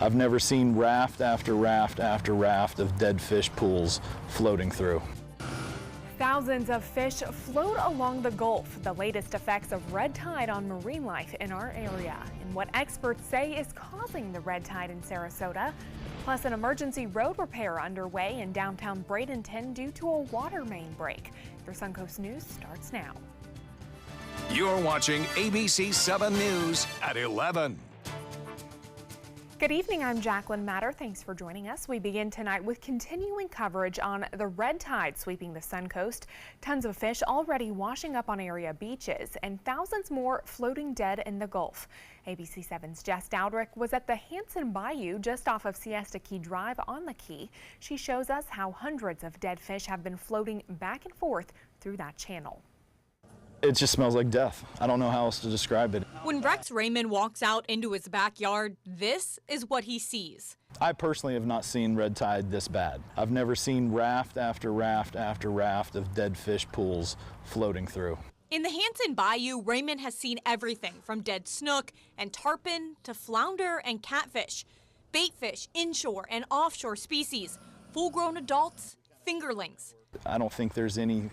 I've never seen raft after raft after raft of dead fish pools floating through. Thousands of fish float along the Gulf, the latest effects of red tide on marine life in our area, and what experts say is causing the red tide in Sarasota. Plus, an emergency road repair underway in downtown Bradenton due to a water main break. Your Suncoast News starts now. You're watching ABC7 News at 11. Good evening, I'm Jacqueline Matter. Thanks for joining us. We begin tonight with continuing coverage on the red tide sweeping the Suncoast. Tons of fish already washing up on area beaches and thousands more floating dead in the Gulf. ABC7's Jess Dowdrick was at the Hanson Bayou just off of Siesta Key Drive on the Key. She shows us how hundreds of dead fish have been floating back and forth through that channel. It just smells like death. I don't know how else to describe it. When Rex Raymond walks out into his backyard, this is what he sees. I personally have not seen red tide this bad. I've never seen raft after raft after raft of dead fish pools floating through. In the Hanson Bayou, Raymond has seen everything from dead snook and tarpon to flounder and catfish, baitfish, inshore and offshore species, full-grown adults, fingerlings. I don't think there's any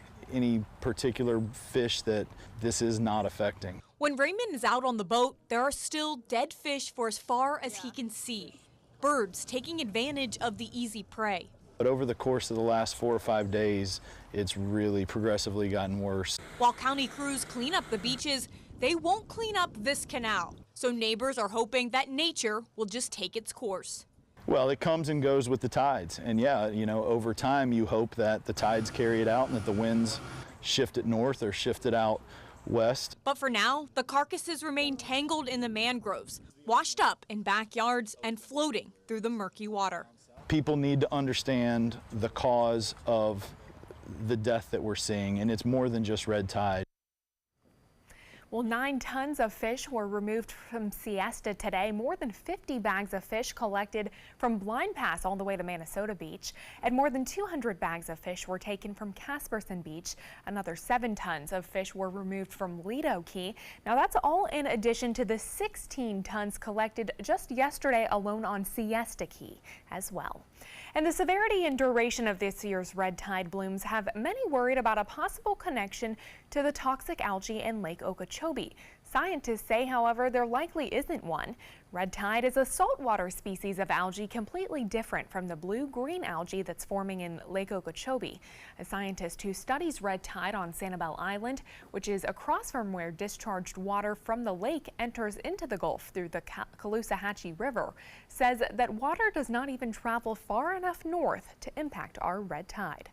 particular fish that this is not affecting. When Raymond is out on the boat, there are still dead fish for as far as he can see. Birds taking advantage of the easy prey. But over the course of the last 4 or 5 days, it's really progressively gotten worse. While county crews clean up the beaches, they won't clean up this canal. So neighbors are hoping that nature will just take its course. Well, it comes and goes with the tides. And yeah, you know, over time you hope that the tides carry it out and that the winds shift it north or shift it out west. But for now, the carcasses remain tangled in the mangroves, washed up in backyards and floating through the murky water. People need to understand the cause of the death that we're seeing, and it's more than just red tide. Well, 9 tons of fish were removed from Siesta today, more than 50 bags of fish collected from Blind Pass all the way to Minnesota Beach, and more than 200 bags of fish were taken from Casperson Beach. Another 7 tons of fish were removed from Lido Key. Now that's all in addition to the 16 tons collected just yesterday alone on Siesta Key as well. And the severity and duration of this year's red tide blooms have many worried about a possible connection to the toxic algae in Lake Okeechobee. Scientists say, however, there likely isn't one. Red tide is a saltwater species of algae completely different from the blue-green algae that's forming in Lake Okeechobee. A scientist who studies red tide on Sanibel Island, which is across from where discharged water from the lake enters into the Gulf through the Caloosahatchee River, says that water does not even travel far enough north to impact our red tide.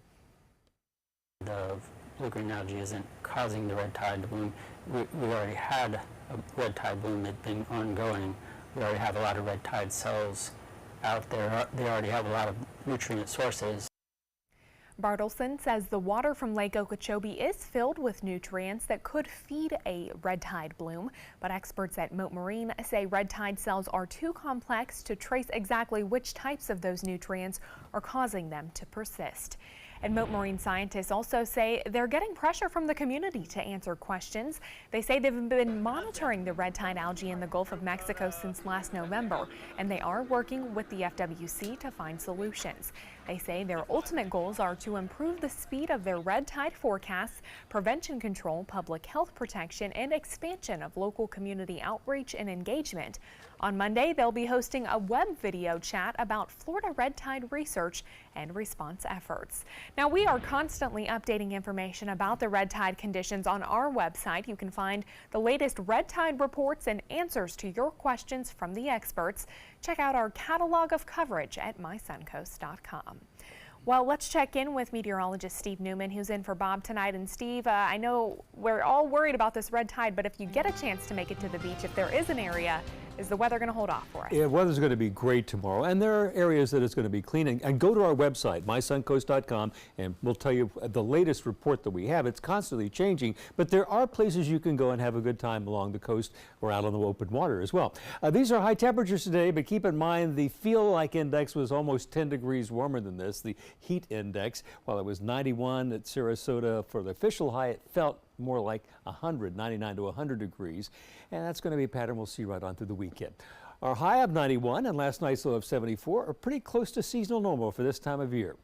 The blue-green algae isn't causing the red tide to bloom. We already had a red tide bloom that's been ongoing. We already have a lot of red tide cells out there. They already have a lot of nutrient sources. Bartleson says the water from Lake Okeechobee is filled with nutrients that could feed a red tide bloom, but experts at Mote Marine say red tide cells are too complex to trace exactly which types of those nutrients are causing them to persist. And Mote Marine scientists also say they're getting pressure from the community to answer questions. They say they've been monitoring the red tide algae in the Gulf of Mexico since last November, and they are working with the FWC to find solutions. They say their ultimate goals are to improve the speed of their red tide forecasts, prevention control, public health protection, and expansion of local community outreach and engagement. On Monday, they'll be hosting a web video chat about Florida red tide research and response efforts. Now, we are constantly updating information about the red tide conditions on our website. You can find the latest red tide reports and answers to your questions from the experts. Check out our catalog of coverage at mysuncoast.com. Well, let's check in with meteorologist Steve Newman, who's in for Bob tonight. And Steve, I know we're all worried about this red tide, but if you get a chance to make it to the beach, if there is an area, is the weather going to hold off for us? Yeah, weather's going to be great tomorrow, and there are areas that it's going to be clean. And go to our website, mysuncoast.com, and we'll tell you the latest report that we have. It's constantly changing, but there are places you can go and have a good time along the coast or out on the open water as well. These are high temperatures today, but keep in mind the feel-like index was almost 10 degrees warmer than this, the heat index. While it was 91 at Sarasota for the official high, it felt more like 99 to 100 degrees, and that's going to be a pattern we'll see right on through the weekend. Our high of 91 and last night's low of 74 are pretty close to seasonal normal for this time of year.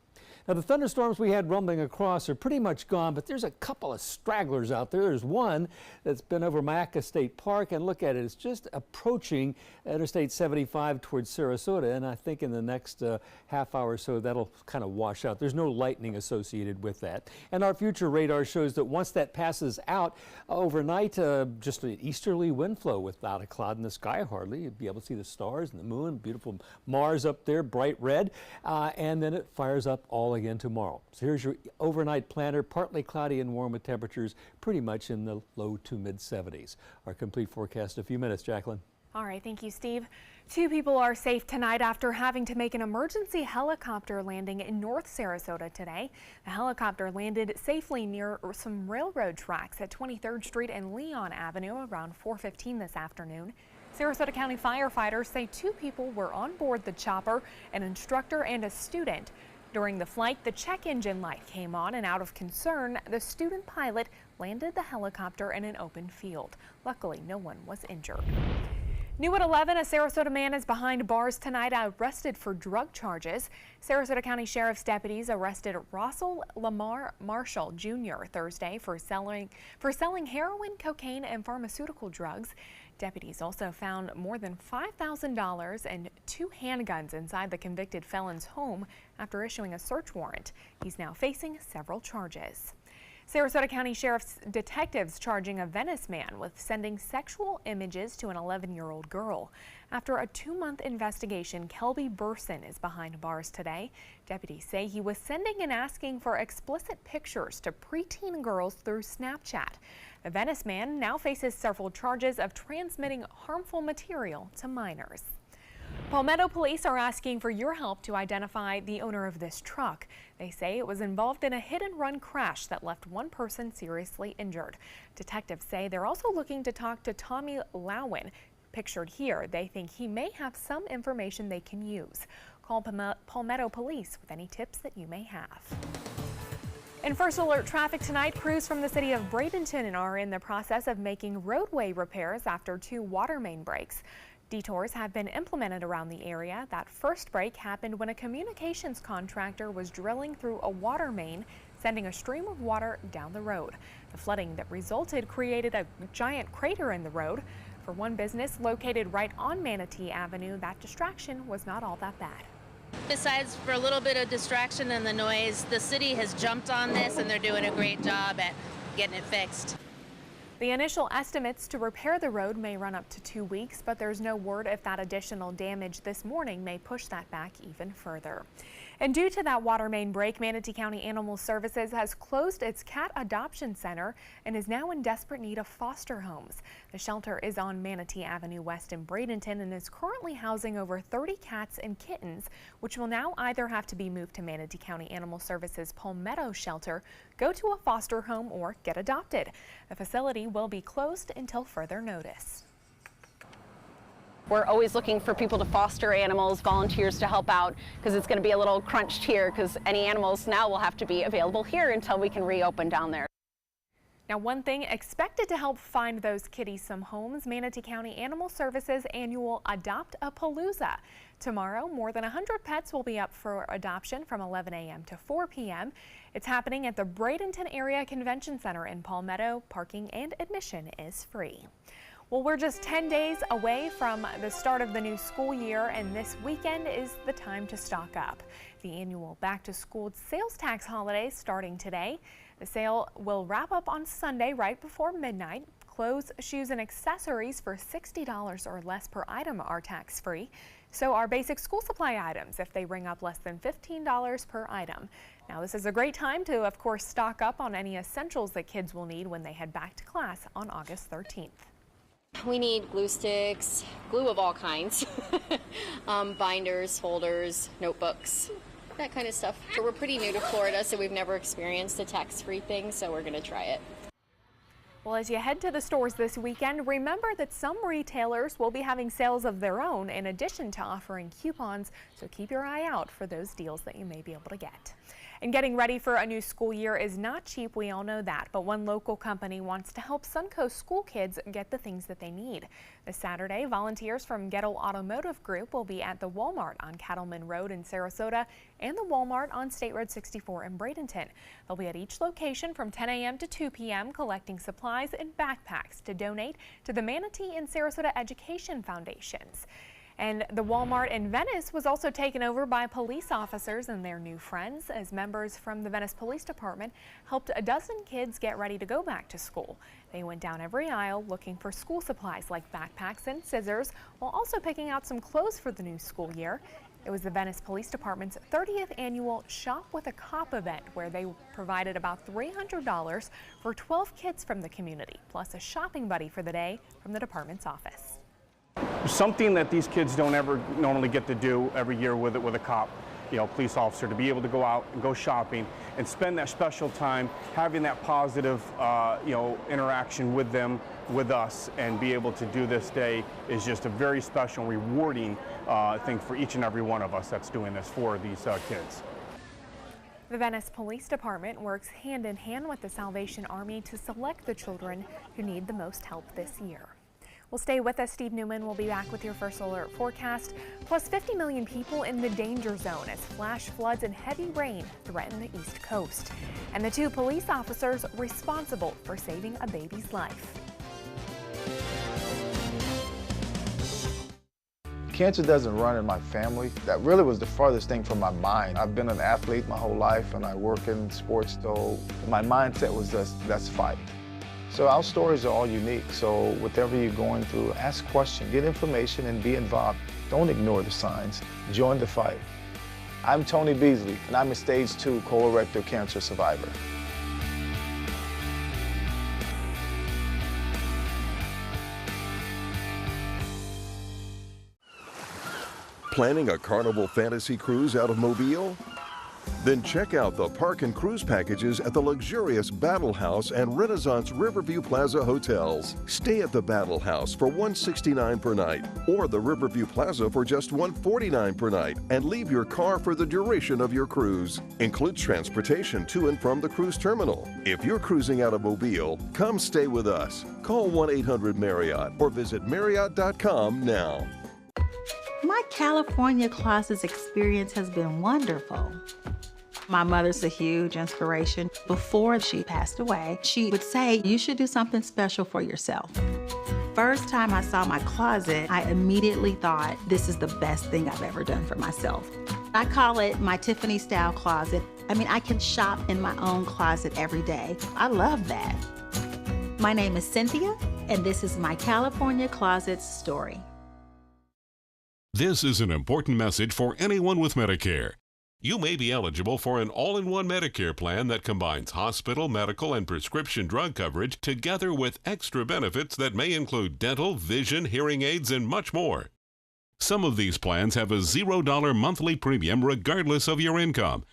Now, the thunderstorms we had rumbling across are pretty much gone, but there's a couple of stragglers out there. There's one that's been over Maca State Park, and look at it. It's just approaching Interstate 75 towards Sarasota, and I think in the next half hour or so, that'll kind of wash out. There's no lightning associated with that. And our future radar shows that once that passes out overnight, just an easterly wind flow without a cloud in the sky hardly. You'd be able to see the stars and the moon, beautiful Mars up there, bright red, and then it fires up all again tomorrow. So here's your overnight planner, partly cloudy and warm with temperatures pretty much in the low to mid 70s. Our complete forecast in a few minutes, Jacqueline. All right, thank you, Steve. 2 people are safe tonight after having to make an emergency helicopter landing in North Sarasota today. The helicopter landed safely near some railroad tracks at 23rd Street and Leon Avenue around 4:15 this afternoon. Sarasota County firefighters say 2 people were on board the chopper, an instructor and a student. During the flight, the check engine light came on, and out of concern, the student pilot landed the helicopter in an open field. Luckily, no one was injured. New at 11, a Sarasota man is behind bars tonight, arrested for drug charges. Sarasota County Sheriff's deputies arrested Russell Lamar Marshall Jr. Thursday for selling heroin, cocaine, and pharmaceutical drugs. Deputies also found more than $5,000 and 2 handguns inside the convicted felon's home after issuing a search warrant. He's now facing several charges. Sarasota County Sheriff's detectives charging a Venice man with sending sexual images to an 11-year-old girl. After a 2-month investigation, Kelby Burson is behind bars today. Deputies say he was sending and asking for explicit pictures to preteen girls through Snapchat. The Venice man now faces several charges of transmitting harmful material to minors. Palmetto police are asking for your help to identify the owner of this truck. They say it was involved in a hit-and-run crash that left 1 person seriously injured. Detectives say they're also looking to talk to Tommy Lowen. Pictured here, they think he may have some information they can use. Call Palmetto Police with any tips that you may have. In First Alert traffic tonight, crews from the city of Bradenton are in the process of making roadway repairs after 2 water main breaks. Detours have been implemented around the area. That first break happened when a communications contractor was drilling through a water main, sending a stream of water down the road. The flooding that resulted created a giant crater in the road. For one business located right on Manatee Avenue, that distraction was not all that bad. Besides for a little bit of distraction and the noise, the city has jumped on this and they're doing a great job at getting it fixed. The initial estimates to repair the road may run up to 2 weeks, but there's no word if that additional damage this morning may push that back even further. And due to that water main break, Manatee County Animal Services has closed its cat adoption center and is now in desperate need of foster homes. The shelter is on Manatee Avenue West in Bradenton and is currently housing over 30 cats and kittens, which will now either have to be moved to Manatee County Animal Services Palmetto Shelter, go to a foster home, or get adopted. The facility will be closed until further notice. We're always looking for people to foster animals, volunteers to help out, because it's going to be a little crunched here because any animals now will have to be available here until we can reopen down there. Now, one thing expected to help find those kitties some homes, Manatee County Animal Services annual Adopt-A-Palooza. Tomorrow, more than 100 pets will be up for adoption from 11 a.m. to 4 p.m. It's happening at the Bradenton Area Convention Center in Palmetto. Parking and admission is free. Well, we're just 10 days away from the start of the new school year, and this weekend is the time to stock up. The annual back-to-school sales tax holiday starting today. The sale will wrap up on Sunday right before midnight. Clothes, shoes, and accessories for $60 or less per item are tax-free. So are basic school supply items if they ring up less than $15 per item. Now, this is a great time to, of course, stock up on any essentials that kids will need when they head back to class on August 13th. We need glue sticks, glue of all kinds, binders, folders, notebooks, that kind of stuff. So we're pretty new to Florida, so we've never experienced a tax-free thing, so we're going to try it. Well, as you head to the stores this weekend, remember that some retailers will be having sales of their own in addition to offering coupons, so keep your eye out for those deals that you may be able to get. And getting ready for a new school year is not cheap, we all know that, but one local company wants to help Suncoast school kids get the things that they need. This Saturday, volunteers from Gettle Automotive Group will be at the Walmart on Cattleman Road in Sarasota and the Walmart on State Road 64 in Bradenton. They'll be at each location from 10 a.m. to 2 p.m. collecting supplies and backpacks to donate to the Manatee and Sarasota Education Foundations. And the Walmart in Venice was also taken over by police officers and their new friends as members from the Venice Police Department helped a dozen kids get ready to go back to school. They went down every aisle looking for school supplies like backpacks and scissors, while also picking out some clothes for the new school year. It was the Venice Police Department's 30th annual Shop with a Cop event where they provided about $300 for 12 kids from the community, plus a shopping buddy for the day from the department's office. Something that these kids don't ever normally get to do every year with a cop, police officer, to be able to go out and go shopping and spend that special time having that positive, interaction with them, with us, and be able to do this day is just a very special and rewarding thing for each and every one of us that's doing this for these kids. The Venice Police Department works hand in hand with the Salvation Army to select the children who need the most help this year. Well, stay with us. Steve Newman will be back with your first alert forecast. Plus 50 million people in the danger zone as flash floods and heavy rain threaten the East Coast. And the two police officers responsible for saving a baby's life. Cancer doesn't run in my family. That really was the farthest thing from my mind. I've been an athlete my whole life and I work in sports, so my mindset was just, let's fight. So our stories are all unique, so whatever you're going through, ask questions, get information, and be involved. Don't ignore the signs. Join the fight. I'm Tony Beasley, and I'm a stage 2 colorectal cancer survivor. Planning a Carnival Fantasy Cruise out of Mobile? Then check out the park and cruise packages at the luxurious Battle House and Renaissance Riverview Plaza hotels. Stay at the Battle House for $169 per night or the Riverview Plaza for just $149 per night and leave your car for the duration of your cruise. Includes transportation to and from the cruise terminal. If you're cruising out of Mobile, come stay with us. Call 1-800-MARRIOTT or visit Marriott.com now. My California Closets experience has been wonderful. My mother's a huge inspiration. Before she passed away, she would say, you should do something special for yourself. First time I saw my closet, I immediately thought, this is the best thing I've ever done for myself. I call it my Tiffany style closet. I can shop in my own closet every day. I love that. My name is Cynthia, and this is my California Closets story. This is an important message for anyone with Medicare. You may be eligible for an all-in-one Medicare plan that combines hospital, medical, and prescription drug coverage together with extra benefits that may include dental, vision, hearing aids, and much more. Some of these plans have a $0 monthly premium regardless of your income.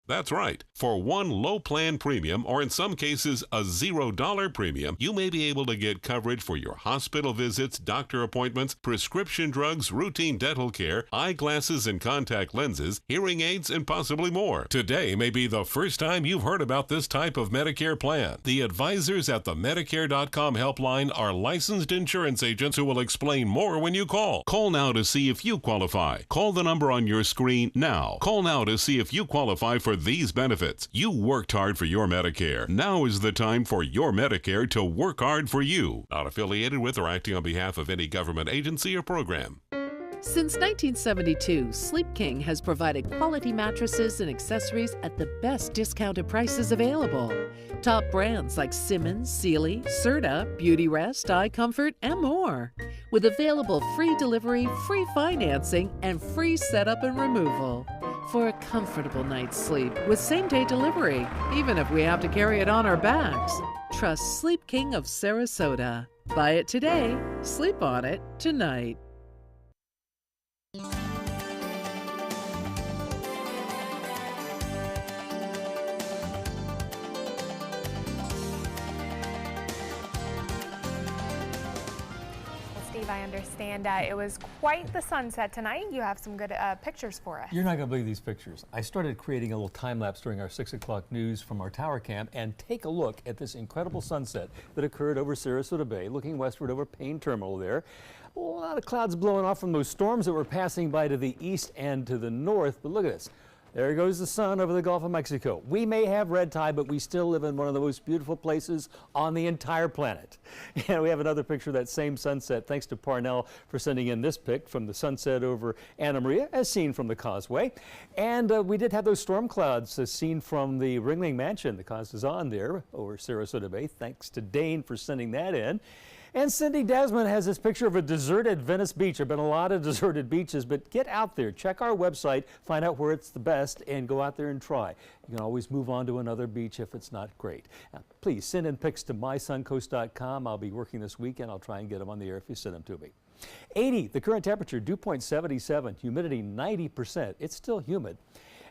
That's right. For one low plan premium, or in some cases a $0 premium, you may be able to get coverage for your hospital visits, doctor appointments, prescription drugs, routine dental care, eyeglasses and contact lenses, hearing aids, and possibly more. Today may be the first time you've heard about this type of Medicare plan. The advisors at the Medicare.com helpline are licensed insurance agents who will explain more when you call. Call now to see if you qualify. Call the number on your screen now. Call now to see if you qualify for these benefits. You worked hard for your Medicare. Now is the time for your Medicare to work hard for you. Not affiliated with or acting on behalf of any government agency or program. Since 1972, Sleep King has provided quality mattresses and accessories at the best discounted prices available. Top brands like Simmons, Sealy, Serta, Beautyrest, iComfort, and more. With available free delivery, free financing, and free setup and removal. For a comfortable night's sleep with same-day delivery, even if we have to carry it on our backs. Trust Sleep King of Sarasota. Buy it today, sleep on it tonight. Steve, I understand it was quite the sunset tonight. You have some good pictures for us. You're not going to believe these pictures. I started creating a little time lapse during our 6 o'clock news from our tower cam, and take a look at this incredible sunset that occurred over Sarasota Bay, looking westward over Payne Terminal there. A lot of clouds blowing off from those storms that were passing by to the east and to the north, but look at this. There goes the sun over the Gulf of Mexico. We may have red tide, but we still live in one of the most beautiful places on the entire planet. And we have another picture of that same sunset. Thanks to Parnell for sending in this pic from the sunset over Anna Maria, as seen from the causeway. And we did have those storm clouds as seen from the Ringling Mansion. The cause is on there over Sarasota Bay. Thanks to Dane for sending that in. And Cindy Desmond has this picture of a deserted Venice beach. There have been a lot of deserted beaches, but get out there, check our website, find out where it's the best, and go out there and try. You can always move on to another beach if it's not great. Now, please send in pics to mysuncoast.com. I'll be working this weekend. I'll try and get them on the air if you send them to me. 80, the current temperature, dew point 77, humidity 90%. It's still humid.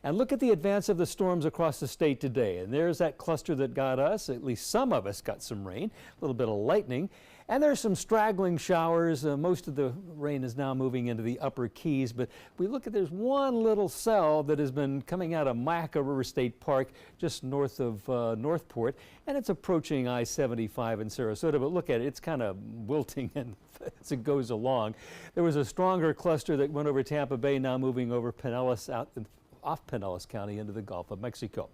And look at the advance of the storms across the state today. And there's that cluster that got us. At least some of us got some rain, a little bit of lightning. And there's some straggling showers. Most of the rain is now moving into the upper Keys. But we look at, there's one little cell that has been coming out of Maca River State Park just north of Northport. And it's approaching I-75 in Sarasota. But look at it, it's kind of wilting and as it goes along. There was a stronger cluster that went over Tampa Bay, now moving over Pinellas out off Pinellas County into the Gulf of Mexico.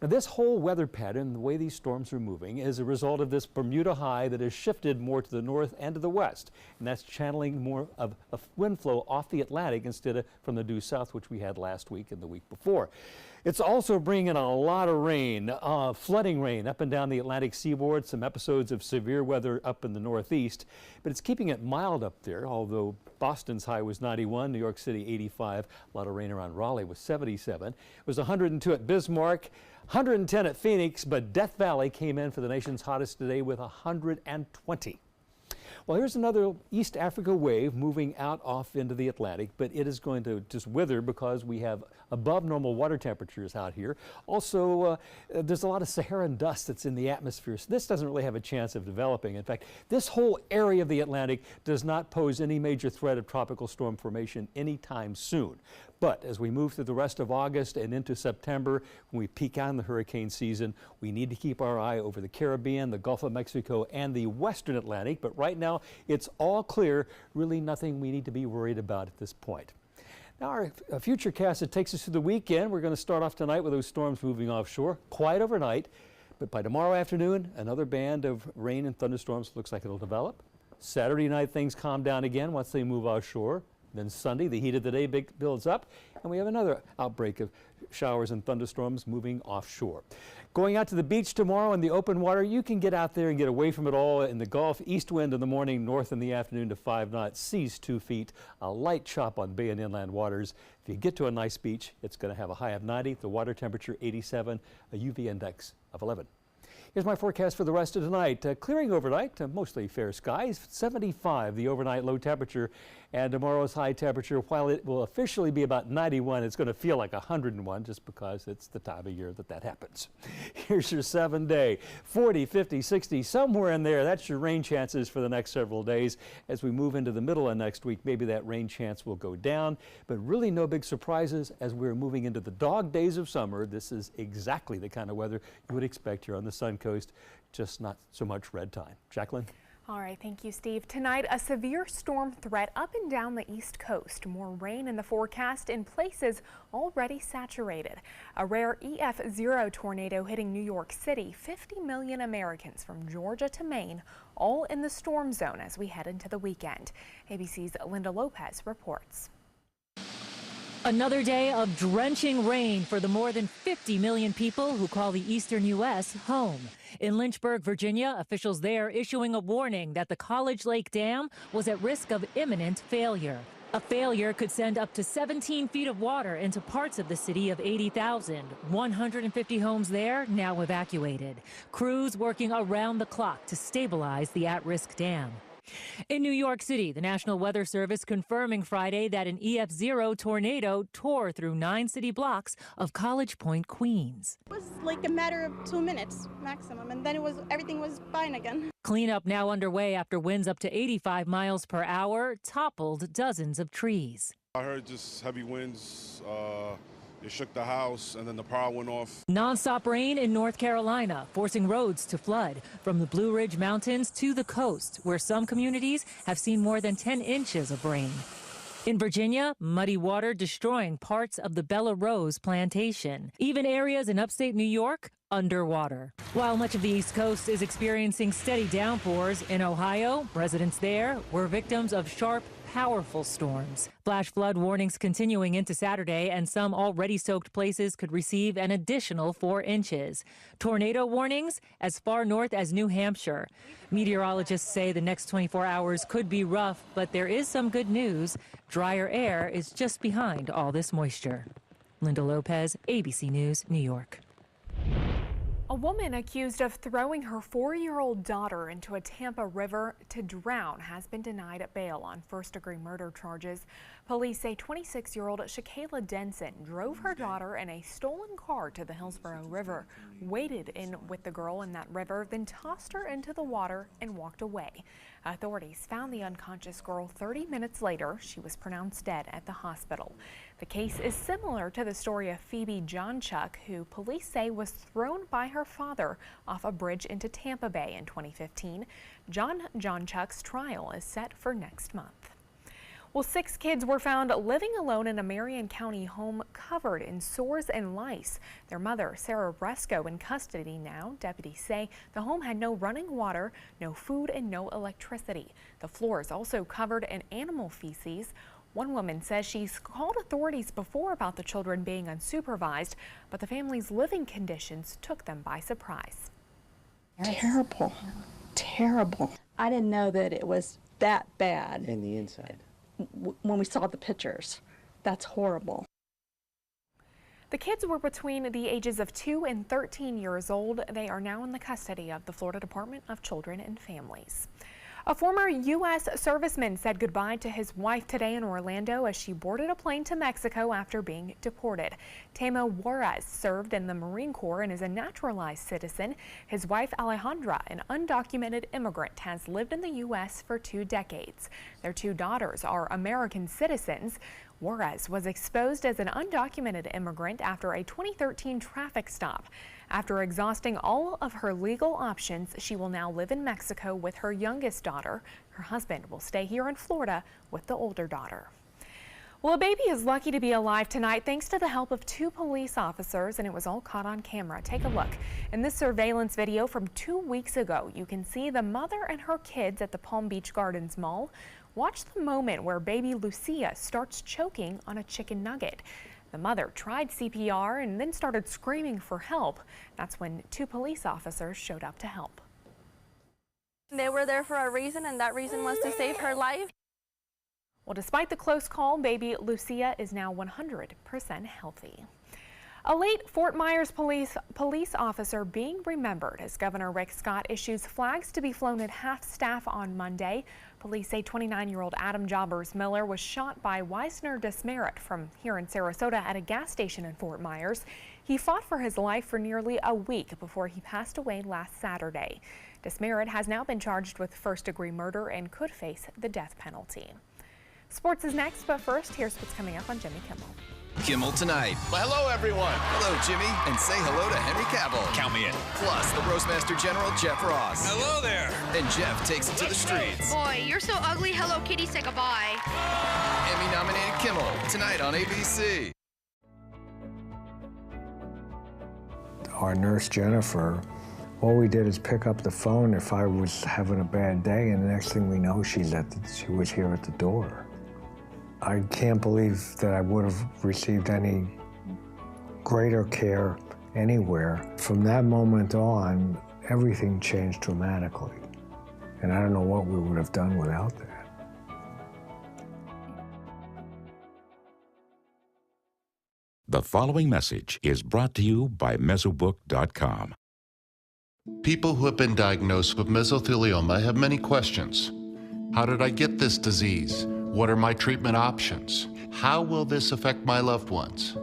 Now, this whole weather pattern, the way these storms are moving, is a result of this Bermuda high that has shifted more to the north and to the west. And that's channeling more of a wind flow off the Atlantic instead of from the due south, which we had last week and the week before. It's also bringing a lot of rain, flooding rain up and down the Atlantic seaboard, some episodes of severe weather up in the northeast, but it's keeping it mild up there, although Boston's high was 91, New York City 85, a lot of rain around Raleigh was 77. It was 102 at Bismarck, 110 at Phoenix, but Death Valley came in for the nation's hottest today with 120. Well, here's another East Africa wave moving out off into the Atlantic, but it is going to just wither because we have above normal water temperatures out here. Also, there's a lot of Saharan dust that's in the atmosphere, so this doesn't really have a chance of developing. In fact, this whole area of the Atlantic does not pose any major threat of tropical storm formation anytime soon. But as we move through the rest of August and into September, when we peak out in the hurricane season, we need to keep our eye over the Caribbean, the Gulf of Mexico, and the Western Atlantic. But right now, it's all clear, really nothing we need to be worried about at this point. Now, our future cast, it takes us through the weekend. We're going to start off tonight with those storms moving offshore, quiet overnight. But by tomorrow afternoon, another band of rain and thunderstorms looks like it'll develop. Saturday night, things calm down again once they move offshore. Then Sunday, the heat of the day builds up, and we have another outbreak of showers and thunderstorms moving offshore. Going out to the beach tomorrow in the open water, you can get out there and get away from it all in the Gulf. East wind in the morning, north in the afternoon to 5 knots, seas 2 feet, a light chop on bay and inland waters. If you get to a nice beach, it's going to have a high of 90, the water temperature 87, a UV index of 11. Here's my forecast for the rest of tonight. Clearing overnight, mostly fair skies, 75 the overnight low temperature, and tomorrow's high temperature, while it will officially be about 91, it's going to feel like 101 just because it's the time of year that happens. Here's your 7-day, 40, 50, 60, somewhere in there. That's your rain chances for the next several days. As we move into the middle of next week, maybe that rain chance will go down, but really no big surprises as we're moving into the dog days of summer. This is exactly the kind of weather you would expect here on the Sun Coast, just not so much red tide. Jacqueline? All right, thank you, Steve. Tonight, a severe storm threat up and down the East Coast. More rain in the forecast in places already saturated. A rare EF0 tornado hitting New York City. 50 million Americans from Georgia to Maine, all in the storm zone as we head into the weekend. ABC's Linda Lopez reports. Another day of drenching rain for the more than 50 million people who call the eastern U.S. home. In Lynchburg, Virginia, officials there issuing a warning that the College Lake Dam was at risk of imminent failure. A failure could send up to 17 feet of water into parts of the city of 80,000. 150 homes there now evacuated. Crews working around the clock to stabilize the at-risk dam. In New York City, the National Weather Service confirming Friday that an EF0 tornado tore through 9 city blocks of College Point, Queens. It was like a matter of 2 minutes maximum, and then everything was fine again. Cleanup now underway after winds up to 85 miles per hour toppled dozens of trees. I heard just heavy winds. It shook the house, and then the power went off. Non-stop rain in North Carolina, forcing roads to flood from the Blue Ridge Mountains to the coast, where some communities have seen more than 10 inches of rain. In Virginia, muddy water destroying parts of the Bella Rose plantation. Even areas in upstate New York underwater. While much of the East Coast is experiencing steady downpours, in Ohio, residents there were victims of sharp, powerful storms. Flash flood warnings continuing into Saturday, and some already soaked places could receive an additional 4 inches. Tornado warnings as far north as New Hampshire. Meteorologists say the next 24 hours could be rough, but there is some good news. Drier air is just behind all this moisture. Linda Lopez, ABC News, New York. A woman accused of throwing her 4-year-old daughter into a Tampa river to drown has been denied bail on first-degree murder charges. Police say 26-year-old Shakayla Denson drove her daughter in a stolen car to the Hillsborough River, waded in with the girl in that river, then tossed her into the water and walked away. Authorities found the unconscious girl 30 minutes later. She was pronounced dead at the hospital. The case is similar to the story of Phoebe Johnchuk, who police say was thrown by her father off a bridge into Tampa Bay in 2015. John Johnchuk's trial is set for next month. Well, 6 kids were found living alone in a Marion County home covered in sores and lice. Their mother, Sarah Bresco, in custody now. Deputies say the home had no running water, no food, and no electricity. The floor is also covered in animal feces. One woman says she's called authorities before about the children being unsupervised, but the family's living conditions took them by surprise. Terrible, terrible. I didn't know that it was that bad. In the inside. When we saw the pictures. That's horrible. The kids were between the ages of 2 and 13 years old. They are now in the custody of the Florida Department of Children and Families. A former U.S. serviceman said goodbye to his wife today in Orlando as she boarded a plane to Mexico after being deported. Temo Juarez served in the Marine Corps and is a naturalized citizen. His wife Alejandra, an undocumented immigrant, has lived in the U.S. for 2 decades. Their 2 daughters are American citizens. Juarez was exposed as an undocumented immigrant after a 2013 traffic stop. After exhausting all of her legal options, she will now live in Mexico with her youngest daughter. Her husband will stay here in Florida with the older daughter. Well, a baby is lucky to be alive tonight thanks to the help of 2 police officers, and it was all caught on camera. Take a look. In this surveillance video from 2 weeks ago, you can see the mother and her kids at the Palm Beach Gardens Mall. Watch the moment where baby Lucia starts choking on a chicken nugget. The mother tried CPR and then started screaming for help. That's when 2 police officers showed up to help. They were there for a reason, and that reason was to save her life. Well, despite the close call, baby Lucia is now 100% healthy. A late Fort Myers police officer being remembered as Governor Rick Scott issues flags to be flown at half staff on Monday. Police say 29-year-old Adam Jobbers Miller was shot by Weisner Desmerit from here in Sarasota at a gas station in Fort Myers. He fought for his life for nearly a week before he passed away last Saturday. Desmerit has now been charged with first-degree murder and could face the death penalty. Sports is next, but first, here's what's coming up on Jimmy Kimmel. Kimmel Tonight. Well, hello, everyone. Hello, Jimmy, and say hello to Henry Cavill. Count me in. Plus, the Roastmaster General, Jeff Ross. Hello there. And Jeff takes it to the streets. Boy, you're so ugly. Hello Kitty, say goodbye. Emmy-nominated Kimmel, tonight on ABC. Our nurse, Jennifer, all we did is pick up the phone if I was having a bad day, and the next thing we know, she was here at the door. I can't believe that I would have received any greater care anywhere. From that moment on, everything changed dramatically. And I don't know what we would have done without that. The following message is brought to you by Mesobook.com. People who have been diagnosed with mesothelioma have many questions. How did I get this disease? What are my treatment options? How will this affect my loved ones?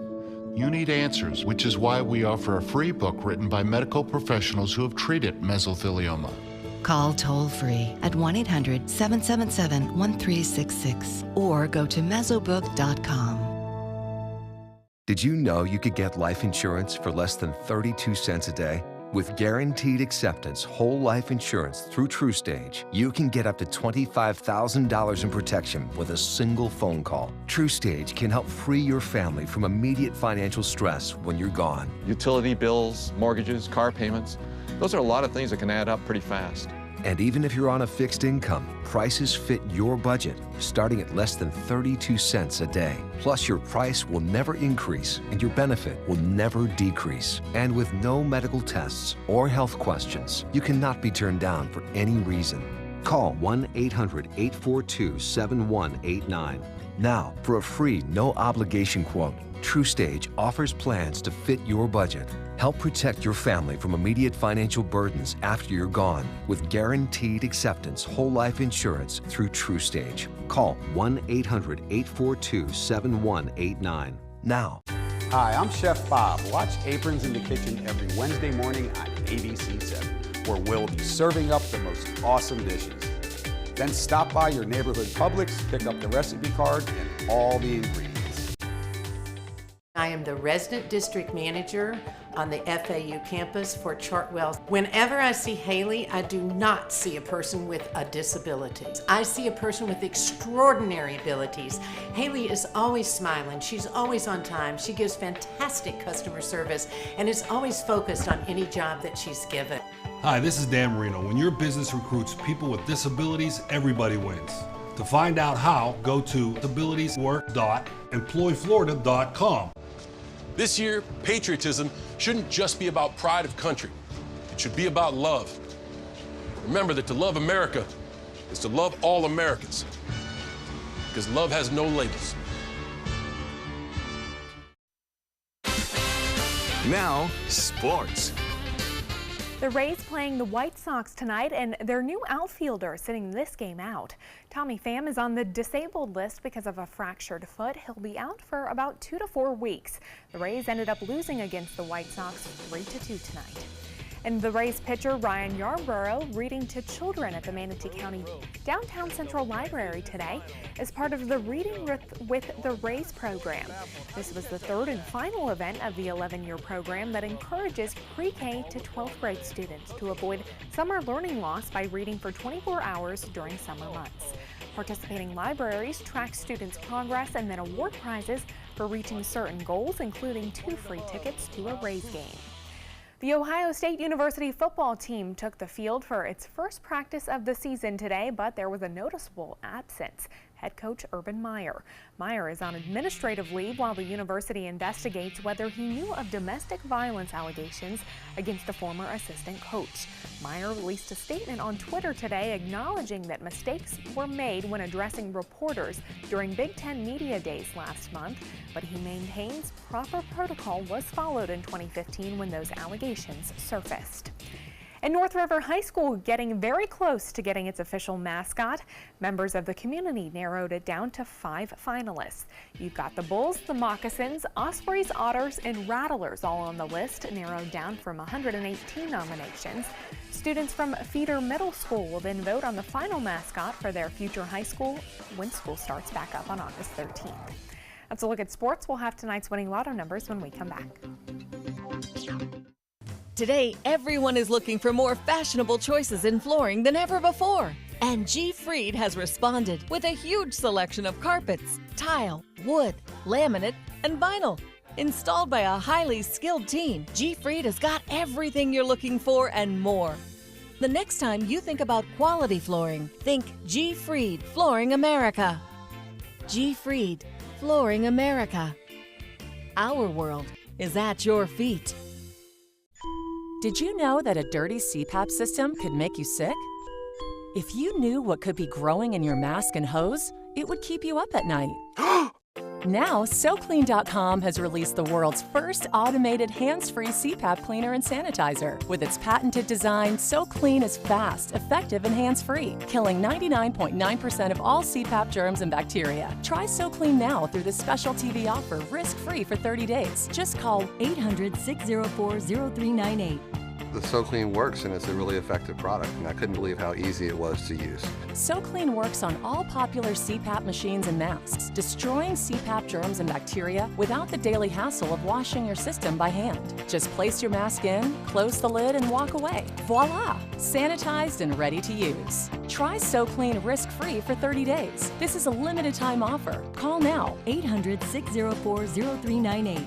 You need answers, which is why we offer a free book written by medical professionals who have treated mesothelioma. Call toll-free at 1-800-777-1366 or go to mesobook.com. Did you know you could get life insurance for less than 32 cents a day? With guaranteed acceptance whole life insurance through TrueStage, you can get up to $25,000 in protection with a single phone call. TrueStage can help free your family from immediate financial stress when you're gone. Utility bills, mortgages, car payments, those are a lot of things that can add up pretty fast. And even if you're on a fixed income, prices fit your budget, starting at less than 32 cents a day. Plus, your price will never increase and your benefit will never decrease. And with no medical tests or health questions, you cannot be turned down for any reason. Call 1-800-842-7189. Now, for a free, no-obligation quote, TrueStage offers plans to fit your budget. Help protect your family from immediate financial burdens after you're gone with guaranteed acceptance whole life insurance through TrueStage. Call 1-800-842-7189 now. Hi, I'm Chef Bob. Watch Aprons in the Kitchen every Wednesday morning on ABC7, where we'll be serving up the most awesome dishes. Then stop by your neighborhood Publix, pick up the recipe card and all the ingredients. I am the resident district manager on the FAU campus for Chartwell. Whenever I see Haley, I do not see a person with a disability. I see a person with extraordinary abilities. Haley is always smiling. She's always on time. She gives fantastic customer service and is always focused on any job that she's given. Hi, this is Dan Marino. When your business recruits people with disabilities, everybody wins. To find out how, go to disabilitieswork.employflorida.com. This year, patriotism shouldn't just be about pride of country. It should be about love. Remember that to love America is to love all Americans, because love has no labels. Now, sports. The Rays playing the White Sox tonight, and their new outfielder sitting this game out. Tommy Pham is on the disabled list because of a fractured foot. He'll be out for about 2 to 4 weeks. The Rays ended up losing against the White Sox 3-2 tonight. And the Rays pitcher Ryan Yarborough reading to children at the Manatee County Downtown Central Library today as part of the Reading with the Rays program. This was the third and final event of the 11-year program that encourages pre-K to 12th grade students to avoid summer learning loss by reading for 24 hours during summer months. Participating libraries track students' progress and then award prizes for reaching certain goals, including 2 free tickets to a Rays game. The Ohio State University football team took the field for its first practice of the season today, but there was a noticeable absence. Head coach Urban Meyer. Meyer is on administrative leave while the university investigates whether he knew of domestic violence allegations against the former assistant coach. Meyer released a statement on Twitter today acknowledging that mistakes were made when addressing reporters during Big Ten Media Days last month, but he maintains proper protocol was followed in 2015 when those allegations surfaced. And North River High School getting very close to getting its official mascot. Members of the community narrowed it down to 5 finalists. You've got the Bulls, the Moccasins, Ospreys, Otters, and Rattlers all on the list, narrowed down from 118 nominations. Students from Feeder Middle School will then vote on the final mascot for their future high school when school starts back up on August 13th. That's a look at sports. We'll have tonight's winning lotto numbers when we come back. Today, everyone is looking for more fashionable choices in flooring than ever before. And G. Fried has responded with a huge selection of carpets, tile, wood, laminate, and vinyl. Installed by a highly skilled team, G. Fried has got everything you're looking for and more. The next time you think about quality flooring, think G. Fried Flooring America. G. Fried Flooring America. Our world is at your feet. Did you know that a dirty CPAP system could make you sick? If you knew what could be growing in your mask and hose, it would keep you up at night. Now, SoClean.com has released the world's first automated hands-free CPAP cleaner and sanitizer. With its patented design, SoClean is fast, effective, and hands-free, killing 99.9% of all CPAP germs and bacteria. Try SoClean now through this special TV offer, risk-free for 30 days. Just call 800-604-0398. The SoClean works, and it's a really effective product, and I couldn't believe how easy it was to use. SoClean works on all popular CPAP machines and masks, destroying CPAP germs and bacteria without the daily hassle of washing your system by hand. Just place your mask in, close the lid, and walk away. Voila! Sanitized and ready to use. Try SoClean risk-free for 30 days. This is a limited-time offer. Call now, 800-604-0398.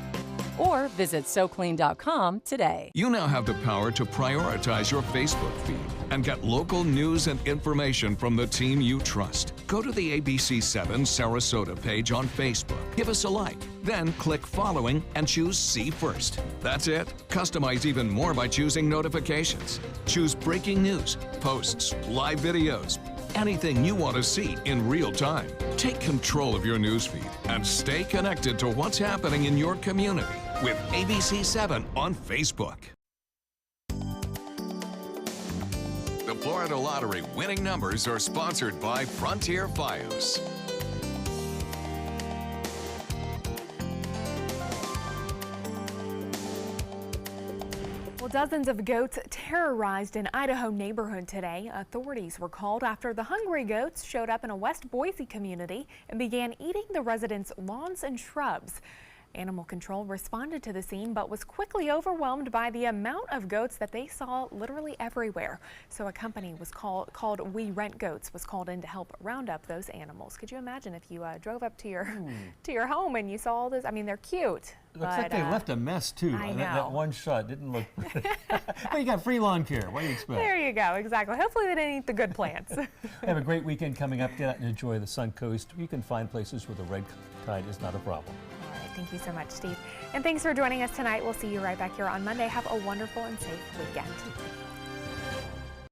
Or visit SoClean.com today. You now have the power to prioritize your Facebook feed and get local news and information from the team you trust. Go to the ABC7 Sarasota page on Facebook. Give us a like, then click following and choose See First. That's it. Customize even more by choosing notifications. Choose breaking news, posts, live videos, anything you want to see in real time. Take control of your newsfeed and stay connected to what's happening in your community with ABC7 on Facebook. The Florida Lottery winning numbers are sponsored by Frontier Fios. Well, dozens of goats terrorized an Idaho neighborhood today. Authorities were called after the hungry goats showed up in a West Boise community and began eating the residents' lawns and shrubs. Animal control responded to the scene but was quickly overwhelmed by the amount of goats that they saw literally everywhere. So a company was called We Rent Goats was called in to help round up those animals. Could you imagine if you drove up to your home and you saw all this? I mean, they're cute. Looks like they left a mess too. I know. That one shot didn't look. Well, you got free lawn care. What do you expect? There you go. Exactly. Hopefully they didn't eat the good plants. Have a great weekend coming up. Get out and enjoy the Sun Coast. You can find places where the red tide is not a problem. Thank you so much, Steve. And thanks for joining us tonight. We'll see you right back here on Monday. Have a wonderful and safe weekend.